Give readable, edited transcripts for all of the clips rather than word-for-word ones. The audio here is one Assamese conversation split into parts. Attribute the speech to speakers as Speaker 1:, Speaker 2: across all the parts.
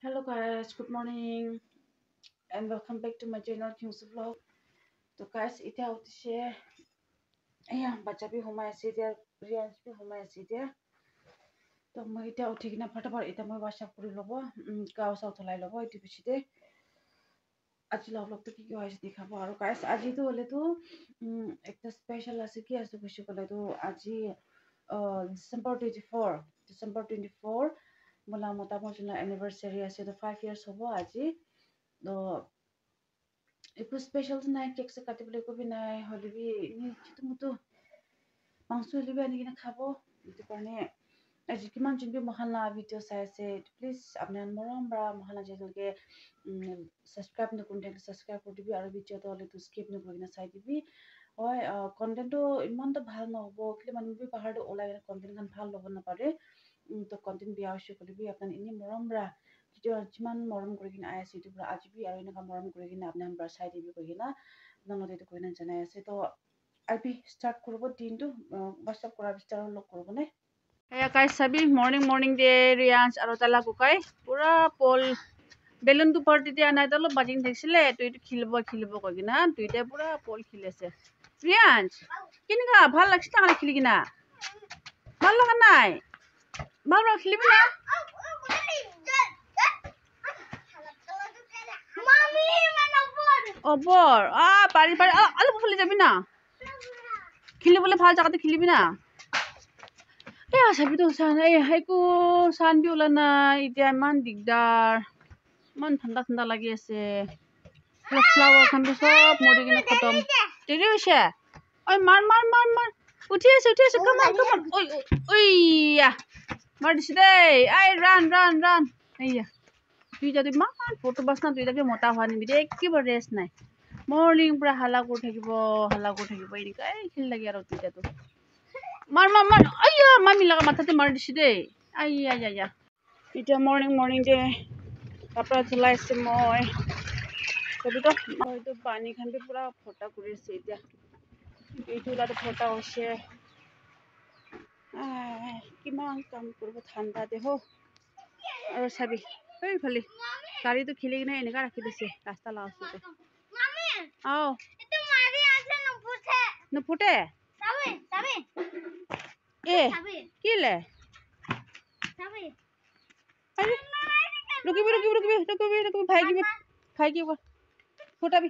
Speaker 1: Hello guys, good morning and welcome back to my channel King's Vlog. So guys, इतना होती है बच्चा भी हमारे से दिया रियांश भी हमारे से दिया तो मैं इतना उठी कि ना फटाफट इतना मैं वाशअप कर लोगो गाँव साउथ लाई लोगो इतने पीछे दे आज लोग तो क्यों ऐसे दिखा पा रहा guys आज ही तो बोले तो एक तो स्पेशल ऐसे क्या ऐसे कुछ बोले तो आज ही December 24 मला मोटा मोटा एनिवर्सरी ऐसे तो 5 years होगा आज ही तो একো স্পেশাল নাই কেক চেক কাটিবলৈ একো নাই হ'লেবি যিটো মতো মাংস হ'লেবি আনি কিনে খাব সেইটো কাৰণে আজি কিমান যোনবি মহানা ভিডিঅ' চাই আছে প্লিজ আপোনাৰ মৰম বা মহানা যেনেকৈ ছাবস্ক্ৰাইব নকৰিলে ছাবস্ক্ৰাইব কৰি দিবি আৰু ভিডিঅ'টো হ'লেতো স্কিপ নকৰি কিনে চাই দিবি হয় কণ্টেণ্টটো ইমানটো ভাল নহ'ব কিন্তু মানুহবোৰ পাহাৰটো ওলাই কিনে কণ্টেণ্টখন ভাল ল'ব নাপাৰে তো কণ্টেণ্ট বেয়া হৈছে কৰিবি আপোনাৰ এনেই মৰম বা যিমান মৰম কৰি কিনে আই আছে এইটো পৰা আজিবি আৰু এনেকুৱা মৰম কৰি কিনে আপোনাৰ পৰা চাই দিবি কৰি কিনে আপোনালোকে এইটো কৰি জনাই আছে তো আইবি ষ্টাৰ্ট কৰিব দিনটো হোৱাটছআপ কৰাৰ ষ্টাৰ্ট লগ কৰিবনে এয়া গাইছ চাবি মৰ্নিং দে ৰিয়াঞ্চ আৰু তালা কুকাই পুৰা পল বেলুনটো পাৰ্টি দিয়া নাই অলপ বাজিং থাকিছিলে তো এইটো খেলিব কৈ কিনা দুইটাই পুৰা পল খেলি আছে ৰিয়াঞ্চ কেনেকুৱা ভাল লাগিছে তাহলে খেলি কিনা ভাল লগা নাই ভাল খেলিবি না অবৰ পাৰি অলপ ফুলি যাবি না খেলিবলৈ ভাল জায়গাতে খেলিবি না চাবি তো একো চানবি ওলা নাই এতিয়া ইমান দিগদাৰ ইমান ঠাণ্ডা লাগি আছে ফ্লাৱাৰ খানটো চব মৰি কিনে খতম দেৰি হৈছে ঐ মাৰ উঠি আছে কামান মাৰ দিছে দেই ৰান এইয়া তুই যদি ইমান ফটো বাছ না তুই যাবি মতা হোৱা নিবি দেই একেবাৰে ৰেষ্ট নাই মৰ্নিং পৰা হাল্লা কৰি থাকিব এনেকুৱাই খেলি লাগে আৰু দুইটাতো মাৰ মামি লগা মাথাতে মাৰি দিছে দেই এতিয়া মৰ্নিং দে কাপোৰ ধুলাইছে মই তথাপিতো হয়তো পানী খান্দি পুৰা ফটা কৰি আছে এতিয়া এইটো তাতে ফটা হৈছে কিমান কাম কৰিব ঠাণ্ডা দেহ আৰু চাবি এইফালে গাড়ীটো খেলি কিনে এনেকুৱা ৰাখি দিছে ৰাস্তা লাষ্টতে নুফুটে কিলে रुकिबি ভাই কি ফুটাবি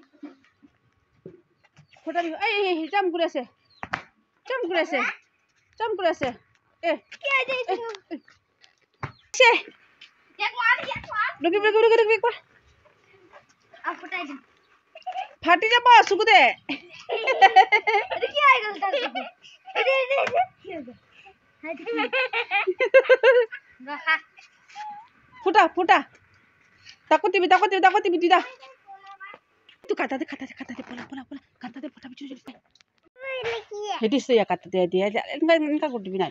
Speaker 1: জাম কৰি আছে रुकिबি ফাটি যাব চকুতে ফুটা তাকো দিবি দিদা তু কাটাতে পলা কাটাতে ফটা বিচু জলদি হেদিছে ইয়া কাটাতে দিয়া এনেকা কৰি দিবি না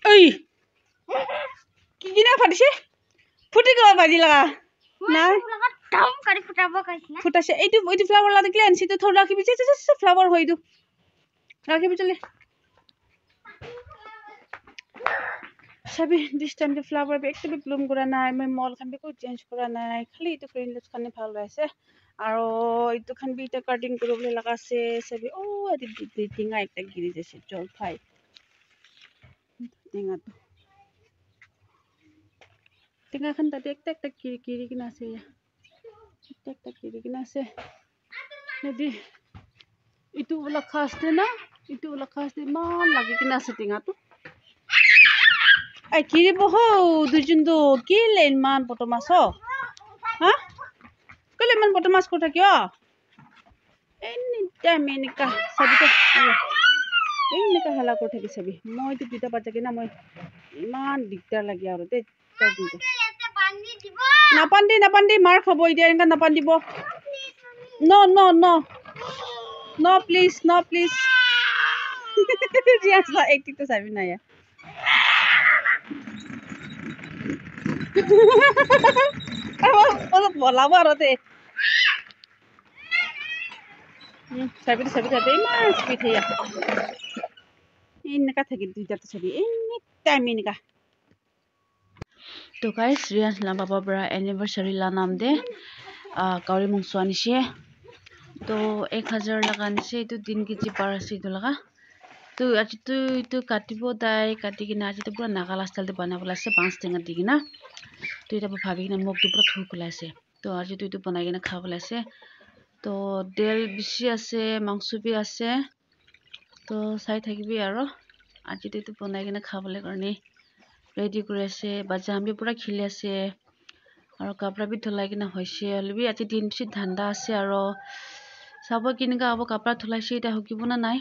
Speaker 1: এই কি কিনা ফাটিছে ফুটি গ'ল বাজি লগা নাই ফুটাছে এইটো ফ্লাৱাৰ লাগি দিলে আনছিটো থৈ ৰাখিবি ফ্লাৱাৰ হয় এইটো ৰাখিবি চলে চাবি দিছ টাইম দি ফ্লাৱাৰ একদম ব্লুম কৰা নাই মই মল খান বিকো চেঞ্জ কৰা নাই খালি এইটো গ্ৰীণ লিভছ খান ভাল ওলাইছে আৰু এইটো খান বি এতিয়া কাটিং কৰিবলৈ লগা আছে চাবি টিঙা একটা গিৰি যাইছে জলফাই টিঙা খান তাতে একটা কিৰি কিনা আছে যদি ইটো ওলখা আছে না ইমান লাগি কিনা আছে টিঙাটো কিৰিব দুজনটো কিলে ইমান পট মাছ কেলে ইমান পট মাছ কথা কিয় এনেকা চাবিতো এনেকা হালা কৰি থাকি চাবি মইতো দুটা বাজাকে না মই ইমান দিগদাৰ লাগে আৰু দেই নাপান্দি মাৰ খাব এতিয়া এনেকা নাপান্দিব ন প্লিজ একটিকটো চাবি নাই বলাব আৰু দে চাবি ইমান স্পীড এনেকা থাকে দুইটাতে ছবি এনি টাইম এনেকা তো গাইস রিয়ান্স লাম্বা বড় এনিভার্সারি লা নাম দে কাউরি মুংসু আনিছে তো 1000 লাগা আনিছে তো 3 কেজি পার আছে তো লাগা তো আজি তো itu কাটিব দাই কাটি কিনা আজি তো পুরা নাগালা স্টাইল তে বানাবো লাগছে পাঁচ টেঙা দি কিনা তো এটা ভাবি কিনা মোক তো পুরা থুক লাইছে তো আজি তো itu বনাই কিনা খাব লাইছে তো তেল বেশি আছে মাংস বি আছে তো চাই থাকিবি আৰু আজি তো itu বনাই কিনা খাবলৈ কাৰণে ৰেডি কৰি আছে বাজাম বি পুৰা খিলি আছে আৰু কাপড়া বি ধুলাই কিনা হৈছে অলবি আজি দিন বেছি ঠাণ্ডা আছে আৰু চাব কিনকা আব কাপড়া ধুলাইছে এটা হকিব না নাই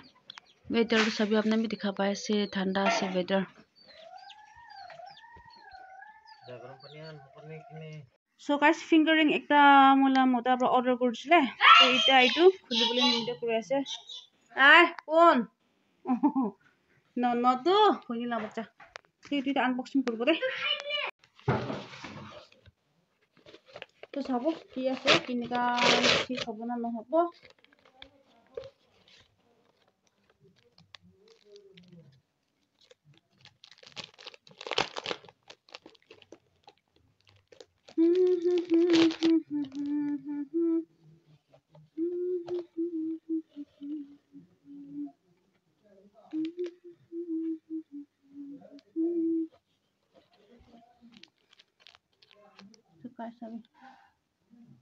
Speaker 1: वेदर सभी आपने भी दिखा पाए से ठंडा से वेदर सो गाइस फिंगरिंग एकटा मोला मोटा पर ऑर्डर কৰিছিলে তো এটা আইটো খুলিবলৈ নিমিতে কৰি আছে আই কোন ন তো কইলা বাচ্চা সেইটো আনবক্সিং কৰিব দে তো চাব কি আছে কিনকা ঠিক হ'ব না নহব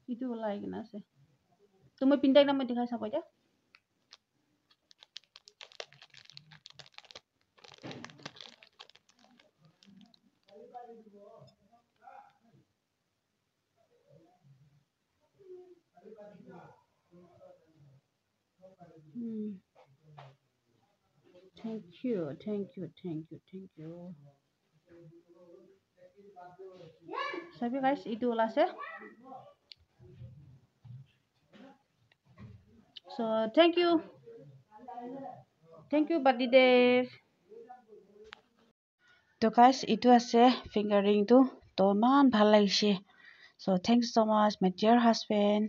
Speaker 1: itu lagi nasi. Tunggu pindah nama dikhas apa aja? Thank you. Sabi guys, itu ulas ya. So thank you Buddy Dave. তো guys, itu আছে fingering tu, to man ভাল লাগিছে. So thanks so much my dear husband.